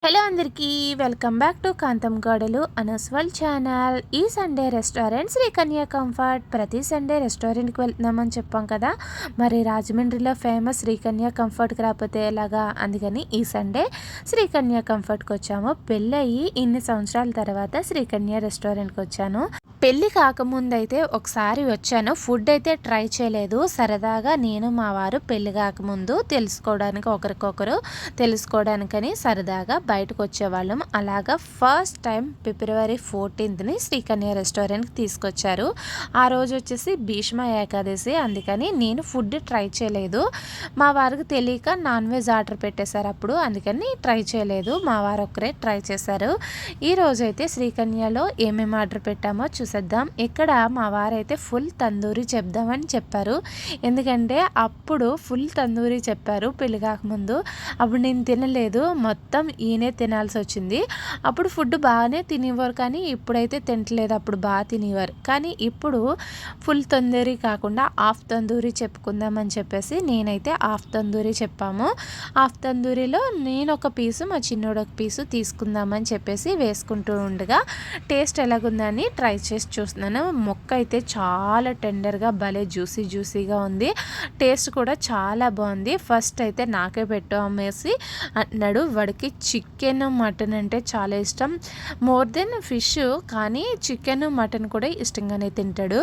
Hello అందరికీ welcome back to కాంతం గోడలు అనస్వల్ channel. ఈ సండే రెస్టారెంట్ శ్రీ కన్యా కంఫర్ట్. ప్రతి సండే రెస్టారెంట్కి వెళ్తున్నామని చెప్పాం కదా, మరి రాజమండ్రిలో ఫేమస్ శ్రీ కన్యా కంఫర్ట్కి రాకపోతే ఎలాగా, అందుకని ఈ సండే శ్రీ కన్యా కంఫర్ట్కి వచ్చాము. పెళ్ళయి ఇన్ని సంవత్సరాల తర్వాత శ్రీ కన్యా రెస్టారెంట్కి వచ్చాను. పెళ్ళి కాకముందు అయితే ఒకసారి వచ్చాను, ఫుడ్ అయితే ట్రై చేయలేదు. సరదాగా నేను మా వారు పెళ్ళి కాకముందు తెలుసుకోవడానికి, ఒకరికొకరు తెలుసుకోవడానికని సరదాగా బయటకు వచ్చేవాళ్ళం. అలాగా ఫస్ట్ టైం ఫిబ్రవరి 14th శ్రీకన్య రెస్టారెంట్కి తీసుకొచ్చారు. ఆ రోజు వచ్చేసి భీష్మ ఏకాదశి, అందుకని నేను ఫుడ్ ట్రై చేయలేదు. మా వారికి తెలియక నాన్ వెజ్ ఆర్డర్ పెట్టేశారు అప్పుడు, అందుకని ట్రై చేయలేదు. మా వారు ఒక్కరే ట్రై చేశారు. ఈరోజు అయితే శ్రీకన్యలో ఏమేమి ఆర్డర్ పెట్టామో చూసేద్దాం. ఇక్కడ మా వారైతే ఫుల్ తందూరి చెప్దామని చెప్పారు. ఎందుకంటే అప్పుడు ఫుల్ తందూరి చెప్పారు పెళ్లి కాకముందు. అప్పుడు నేను తినలేదు, మొత్తం ఈయనే తినాల్సి వచ్చింది. అప్పుడు ఫుడ్ బాగానే తినేవారు, కానీ ఇప్పుడైతే తింటలేదు. అప్పుడు బాగా తినేవారు, కానీ ఇప్పుడు ఫుల్ తందూరి కాకుండా హాఫ్ తందూరి చెప్పుకుందామని చెప్పేసి నేనైతే హాఫ్ తందూరి చెప్పాము. హాఫ్ తందూరిలో నేను ఒక పీసు, మా చిన్నోడు ఒక పీసు తీసుకుందామని చెప్పేసి వేసుకుంటూ ఉండగా టేస్ట్ ఎలాగుందని ట్రై చేసి చూస్తున్నాను. మొక్క అయితే చాలా టెండర్గా భలే జ్యూసీగా ఉంది. టేస్ట్ కూడా చాలా బాగుంది. ఫస్ట్ అయితే నాకే పెట్టు అమ్మేసి అన్నాడు. వాడికి చికెన్ మటన్ అంటే చాలా ఇష్టం, మోర్ దెన్ ఫిష్, కానీ చికెన్ మటన్ కూడా ఇష్టంగానే తింటాడు.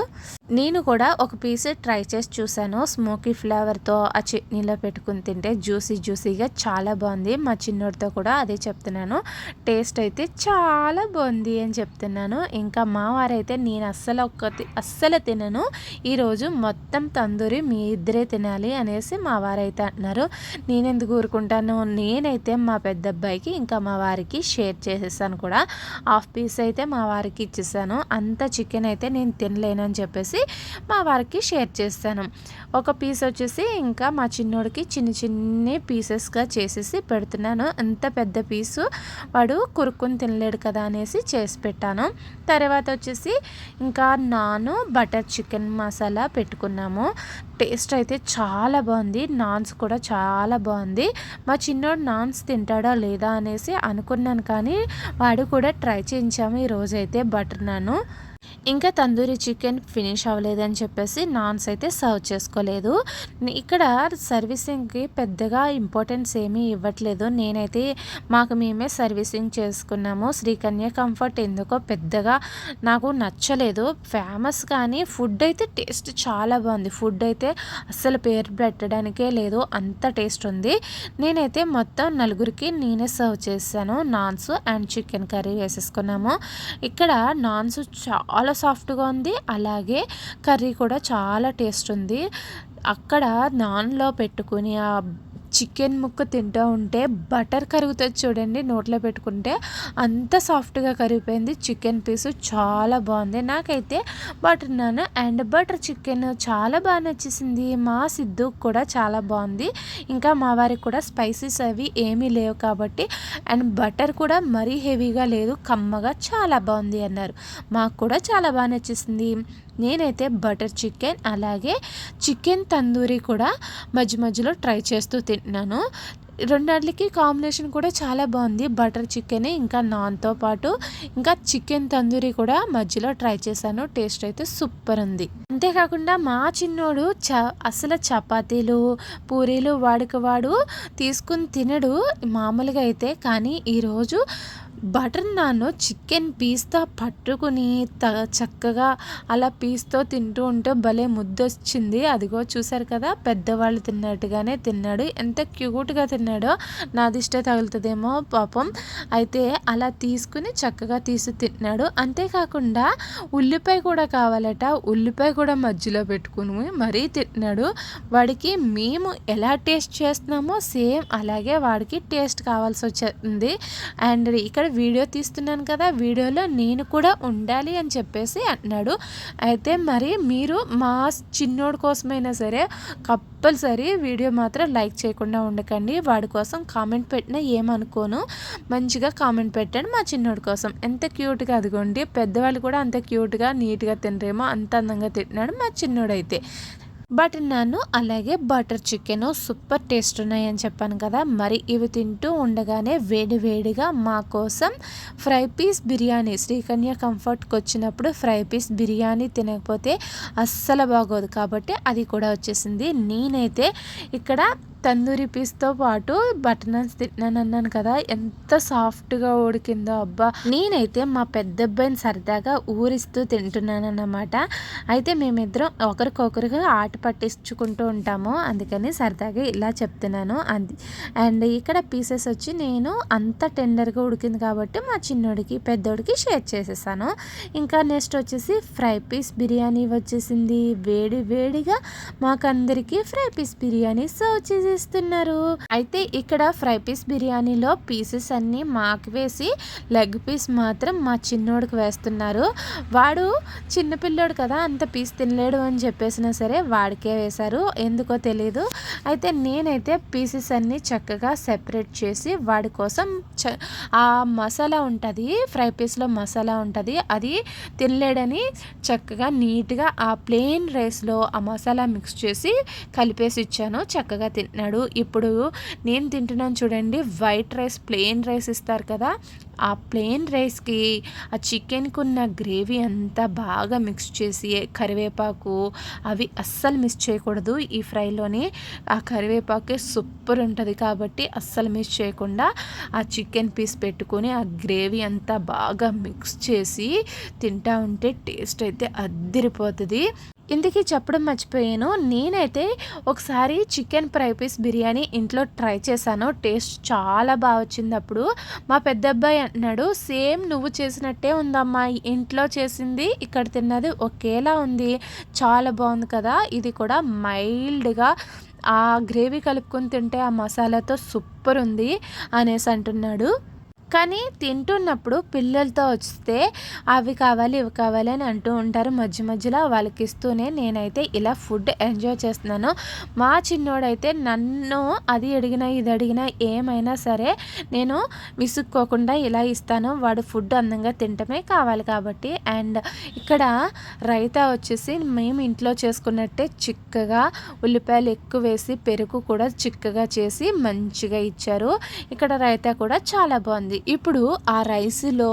నేను కూడా ఒక పీస్ ట్రై చేసి చూశాను. స్మోకీ ఫ్లేవర్తో ఆ చట్నీలో పెట్టుకుని తింటే జ్యూసీగా చాలా బాగుంది. మా చిన్నోడితో కూడా అదే చెప్తున్నాను, టేస్ట్ అయితే చాలా బాగుంది అని చెప్తున్నాను. ఇంకా మా వారైతే నేను అస్సలు తినను, ఈరోజు మొత్తం తందూరి మీ ఇద్దరే తినాలి అనేసి మా వారైతే అంటున్నారు. నేనెందుకు ఊరుకుంటాను, నేనైతే మా పెద్ద అబ్బాయికి ఇంకా మా వారికి షేర్ చేసేసాను కూడా. హాఫ్ పీస్ అయితే మా వారికి ఇచ్చేసాను. అంత చికెన్ అయితే నేను తినలేనని చెప్పేసి మా వారికి షేర్ చేస్తాను. ఒక పీస్ వచ్చేసి ఇంకా మా చిన్నోడికి చిన్ని పీసెస్గా చేసేసి పెడుతున్నాను. అంత పెద్ద పీసు వాడు కొరుక్కుని తినలేడు కదా అనేసి చేసి పెట్టాను. తర్వాత వచ్చేసి ఇంకా నాను బటర్ చికెన్ మసాలా పెట్టుకున్నాము. టేస్ట్ అయితే చాలా బాగుంది. నాన్స్ కూడా చాలా బాగుంది. మా చిన్నోడు నాన్స్ తింటాడా లేదా అనేసి అనుకున్నాను, కానీ వాడు కూడా ట్రై చేయించాము ఈరోజైతే బటర్ నాను. ఇంకా తందూరి చికెన్ ఫినిష్ అవ్వలేదని చెప్పేసి నాన్స్ అయితే సర్వ్ చేసుకోలేదు. ఇక్కడ సర్వీసింగ్కి పెద్దగా ఇంపార్టెన్స్ ఏమీ ఇవ్వట్లేదు. నేనైతే మాకు మేమే సర్వీసింగ్ చేసుకున్నాము. శ్రీకన్య కంఫర్ట్ ఎందుకో పెద్దగా నాకు నచ్చలేదు. ఫేమస్ కానీ ఫుడ్ అయితే టేస్ట్ చాలా బాగుంది. ఫుడ్ అయితే అస్సలు పేరు పెట్టడానికే లేదు, అంత టేస్ట్ ఉంది. నేనైతే మొత్తం నలుగురికి నేనే సర్వ్ చేశాను. నాన్స్ అండ్ చికెన్ కర్రీ వేసేసుకున్నాము. ఇక్కడ నాన్స్ చాలా సాఫ్ట్గా ఉంది, అలాగే కర్రీ కూడా చాలా టేస్ట్ ఉంది. అక్కడ నాన్లో పెట్టుకుని ఆ చికెన్ ముక్క తింటూ ఉంటే బటర్ కరుగుతుంది చూడండి, నోట్లో పెట్టుకుంటే అంత సాఫ్ట్గా కరిగిపోయింది. చికెన్ పీసు చాలా బాగుంది. నాకైతే butter non and butter chicken చాలా బాగా నచ్చేసింది. మా సిద్ధు కూడా చాలా బాగుంది. ఇంకా మా వారికి కూడా స్పైసెస్ అవి ఏమీ లేవు కాబట్టి, అండ్ బటర్ కూడా మరీ హెవీగా లేదు, కమ్మగా చాలా బాగుంది అన్నారు. మాకు కూడా చాలా బాగా నచ్చేసింది. నేనైతే బటర్ చికెన్ అలాగే చికెన్ తందూరి కూడా మధ్యలో ట్రై చేస్తూ తింటున్నాను. రెండాటికి కాంబినేషన్ కూడా చాలా బాగుంది. బటర్ చికెన్ ఇంకా నాన్తో పాటు ఇంకా చికెన్ తందూరి కూడా మధ్యలో ట్రై చేశాను. టేస్ట్ అయితే సూపర్ ఉంది. అంతేకాకుండా మా చిన్నోడు అసలు చపాతీలు పూరీలు వాడు తీసుకుని తినడు మామూలుగా అయితే, కానీ ఈరోజు బటర్ నాన్ చికెన్ పీస్తో పట్టుకుని చక్కగా అలా పీస్తో తింటూ ఉంటే భలే ముద్దొచ్చింది. అదిగో చూసారు కదా, పెద్దవాళ్ళు తిన్నట్టుగానే తిన్నాడు. ఎంత క్యూట్గా తిన్నాడో, నా దిష్టే తగులుతుందేమో పాపం. అయితే అలా తీసుకుని చక్కగా తీసి తిన్నాడు. అంతేకాకుండా ఉల్లిపాయ కూడా కావాలట, ఉల్లిపాయ కూడా మధ్యలో పెట్టుకుని మరీ తిన్నాడు. వాడికి మేము ఎలా టేస్ట్ చేస్తున్నామో సేమ్ అలాగే వాడికి టేస్ట్ కావాల్సి వచ్చింది. అండ్ ఇక్కడ వీడియో తీస్తున్నాను కదా, వీడియోలో నేను కూడా ఉండాలి అని చెప్పేసి అన్నాడు. అయితే మరి మీరు మా చిన్నోడి కోసమైనా సరే కంపల్సరీ వీడియో మాత్రం లైక్ చేయకుండా ఉండకండి. వాడి కోసం కామెంట్ పెట్టినా ఏమనుకోను, మంచిగా కామెంట్ పెట్టండి మా చిన్నోడి కోసం. ఎంత క్యూట్గా, అదిగోండి పెద్దవాళ్ళు కూడా అంత క్యూట్గా నీట్గా తినరేమో, అంత అందంగా తింటున్నాడు మా చిన్నోడైతే. బటర్ నాన్ అలాగే బటర్ చికెన్ సూపర్ టేస్ట్ ఉన్నాయని చెప్పాను కదా. మరి ఇవి తింటూ ఉండగానే వేడి వేడిగా మా కోసం ఫ్రై పీస్ బిర్యానీ, శ్రీకన్య కంఫర్ట్కి వచ్చినప్పుడు ఫ్రై పీస్ బిర్యానీ తినకపోతే అస్సలు బాగోదు కాబట్టి అది కూడా వచ్చేసింది. నేనైతే ఇక్కడ తందూరి పీస్తో పాటు బటర్ నాన్స్ తిన్నాను అన్నాను కదా, ఎంత సాఫ్ట్గా ఉడికిందో అబ్బా. నేనైతే మా పెద్ద అబ్బాయిని సరదాగా ఊరిస్తూ తింటున్నాను అన్నమాట. అయితే మేమిద్దరం ఒకరికొకరుగా ఆట పట్టించుకుంటూ ఉంటాము, అందుకని సరదాగా ఇలా చెప్తున్నాను. అండ్ ఇక్కడ పీసెస్ వచ్చి నేను అంత టెండర్గా ఉడికింది కాబట్టి మా చిన్నోడికి పెద్దోడికి షేర్ చేసేసాను. ఇంకా నెక్స్ట్ వచ్చేసి ఫ్రై పీస్ బిర్యానీ వచ్చేసింది. వేడి వేడిగా మాకందరికీ ఫ్రై పీస్ బిర్యానీ సర్వ్ చేసేస్తున్నారు. అయితే ఇక్కడ ఫ్రై పీస్ బిర్యానీలో పీసెస్ అన్నీ మాకు వేసి లెగ్ పీస్ మాత్రం మా చిన్నోడికి వేస్తున్నారు. వాడు చిన్నపిల్లోడు కదా, అంత పీస్ తినలేడు అని చెప్పేసినా సరే వాడికే వేశారు, ఎందుకో తెలీదు. అయితే నేనైతే పీసెస్ అన్నీ చక్కగా సెపరేట్ చేసి వాడి కోసం ఆ మసాలా ఉంటుంది, ఫ్రై పీస్లో మసాలా ఉంటుంది, అది తినలేడని చక్కగా నీట్గా ఆ ప్లెయిన్ రైస్లో ఆ మసాలా మిక్స్ చేసి కలిపేసి ఇచ్చాను. చక్కగా తిన్నాడు. ఇప్పుడు నేను తింటున్నాను చూడండి, వైట్ రైస్ ప్లెయిన్ రైస్ ఇస్తారు కదా, ఆ ప్లెయిన్ రైస్కి ఆ చికెన్కి ఉన్న గ్రేవీ అంతా బాగా మిక్స్ చేసి కరివేపాకు అవి అస్సలు మిస్ చేయకూడదు. ఈ ఫ్రైలోని ఆ కరివేపాకే సూపర్ ఉంటుంది కాబట్టి అస్సలు మిస్ చేయకుండా ఆ చికెన్ పీస్ పెట్టుకొని ఆ గ్రేవీ అంతా బాగా మిక్స్ చేసి తింటా ఉంటే టేస్ట్ అయితే అద్దిరిపోతుంది. ఇందుకే చెప్పడం మర్చిపోయాను, నేనైతే ఒకసారి చికెన్ ఫ్రై పీస్ బిర్యానీ ఇంట్లో ట్రై చేశాను. టేస్ట్ చాలా బాగా వచ్చింది. అప్పుడు మా పెద్ద అబ్బాయి అన్నాడు, సేమ్ నువ్వు చేసినట్టే ఉందమ్మా, ఇంట్లో చేసింది ఇక్కడ తిన్నది ఒకేలా ఉంది, చాలా బాగుంది కదా, ఇది కూడా మైల్డ్గా ఆ గ్రేవీ కలుపుకొని తింటే ఆ మసాలాతో సూపర్ ఉంది అనేసి అంటున్నాడు. కానీ తింటున్నప్పుడు పిల్లలతో వస్తే అవి కావాలి ఇవి కావాలి అని అంటూ ఉంటారు. మధ్య మధ్యలో వాళ్ళకి ఇస్తూనే నేనైతే ఇలా ఫుడ్ ఎంజాయ్ చేస్తున్నాను. మా చిన్నోడైతే నన్ను అది అడిగినా ఇది అడిగినా ఏమైనా సరే నేను విసుక్కోకుండా ఇలా ఇస్తాను. వాడు ఫుడ్ అందంగా తింటమే కావాలి కాబట్టి. అండ్ ఇక్కడ రైతా వచ్చేసి మేము ఇంట్లో చేసుకున్నట్టే చిక్కగా ఉల్లిపాయలు ఎక్కువ వేసి పెరుగు కూడా చిక్కగా చేసి మంచిగా ఇచ్చారు. ఇక్కడ రైతా కూడా చాలా బాగుంది. ఇప్పుడు ఆ రైస్లో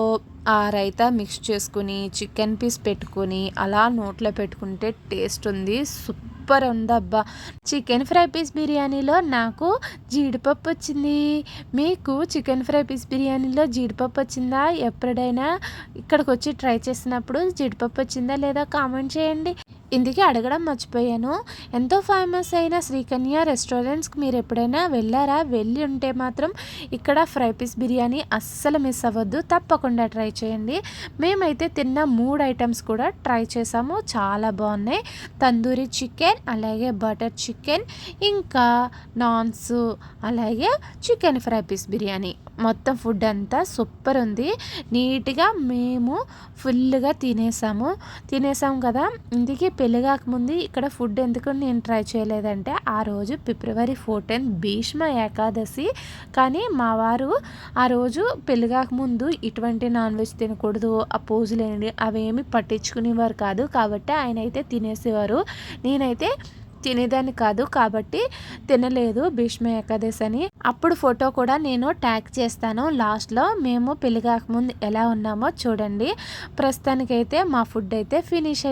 ఆ రైతా మిక్స్ చేసుకుని చికెన్ పీస్ పెట్టుకొని అలా నోట్లో పెట్టుకుంటే టేస్ట్ ఉంది, సూపర్ ఉందబ్బా. చికెన్ ఫ్రై పీస్ బిర్యానీలో నాకు జీడిపప్పు వచ్చింది. మీకు చికెన్ ఫ్రై పీస్ బిర్యానీలో జీడిపప్పు వచ్చిందా? ఎప్పుడైనా ఇక్కడికి వచ్చి ట్రై చేసినప్పుడు జీడిపప్పు వచ్చిందా లేదా కామెంట్ చేయండి. ఇందుకే అడగడం మర్చిపోయాను, ఎంతో ఫేమస్ అయిన శ్రీకన్య రెస్టారెంట్స్కి మీరు ఎప్పుడైనా వెళ్ళారా? వెళ్ళి ఉంటే మాత్రం ఇక్కడ ఫ్రై పీస్ బిర్యానీ అస్సలు మిస్ అవ్వద్దు, తప్పకుండా ట్రై చేయండి. మేమైతే తిన్న 3 ఐటమ్స్ కూడా ట్రై చేసాము, చాలా బాగున్నాయి. తందూరి చికెన్, అలాగే బటర్ చికెన్, ఇంకా నాన్స్, అలాగే చికెన్ ఫ్రై పీస్ బిర్యానీ. మొత్తం ఫుడ్ అంతా సూపర్ ఉంది. నీట్గా మేము ఫుల్గా తినేసాము కదా. ఇందుకే పెళ్ళి కాకముందు ఇక్కడ ఫుడ్ ఎందుకు నేను ట్రై చేయలేదంటే, ఆ రోజు February 14 భీష్మ ఏకాదశి. కానీ మా వారు ఆ రోజు పెళ్ళి కాకముందు ఇటువంటి నాన్ వెజ్ తినకూడదు, ఆ పూజలేండి అవేమి పట్టించుకునేవారు కాదు కాబట్టి ఆయన అయితే తినేసేవారు. నేనైతే తినేదాన్ని కాదు కాబట్టి తినలేదు భీష్మ ఏకాదశి అని. అప్పుడు ఫోటో కూడా నేను ట్యాగ్ చేస్తాను లాస్ట్లో. మేము పెళ్లి కాకముందు ఎలా ఉన్నామో చూడండి. ప్రస్తుతానికైతే మా ఫుడ్ అయితే ఫినిష్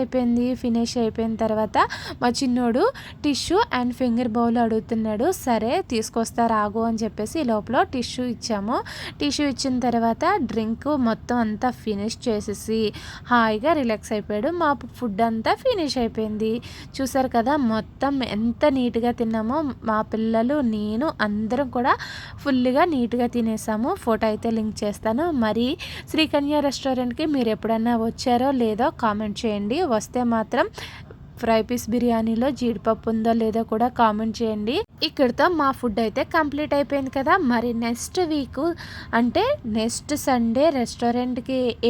అయిపోయిన తర్వాత మా చిన్నోడు టిష్యూ అండ్ ఫింగర్ బౌల్ అడుగుతున్నాడు. సరే తీసుకొస్తా రాగు అని చెప్పేసి లోపల టిష్యూ ఇచ్చాము. టిష్యూ ఇచ్చిన తర్వాత డ్రింక్ మొత్తం అంతా ఫినిష్ చేసేసి హాయిగా రిలాక్స్ అయిపోయాడు. మా ఫుడ్ అంతా ఫినిష్ అయిపోయింది. చూసారు కదా మొత్తం ఎంత నీట్గా తిన్నామో మా పిల్లలు నేను అందరం కూడా ఫుల్గా నీట్గా తినేసాము. ఫోటో అయితే లింక్ చేస్తాను. మరి శ్రీకన్య రెస్టారెంట్కి మీరు ఎప్పుడన్నా వచ్చారో లేదో కామెంట్ చేయండి. వస్తే మాత్రం ఫ్రై పీస్ బిర్యానీలో జీడిపప్పు ఉందో లేదో కూడా కామెంట్ చేయండి. ఇక్కడితో మా ఫుడ్ అయితే కంప్లీట్ అయిపోయింది కదా. మరి నెక్స్ట్ వీక్ అంటే నెక్స్ట్ సండే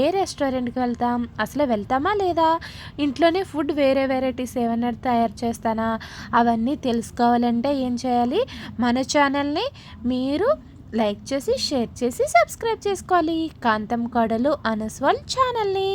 ఏ రెస్టారెంట్కి వెళ్తాం, అసలు వెళ్తామా లేదా, ఇంట్లోనే ఫుడ్ వేరే వెరైటీస్ ఏమైనా తయారు చేస్తానా, అవన్నీ తెలుసుకోవాలంటే ఏం చేయాలి, మన ఛానల్ని మీరు లైక్ చేసి షేర్ చేసి సబ్స్క్రైబ్ చేసుకోవాలి. కాంతం కోడలు అనస్ వరల్డ్ ఛానల్ని.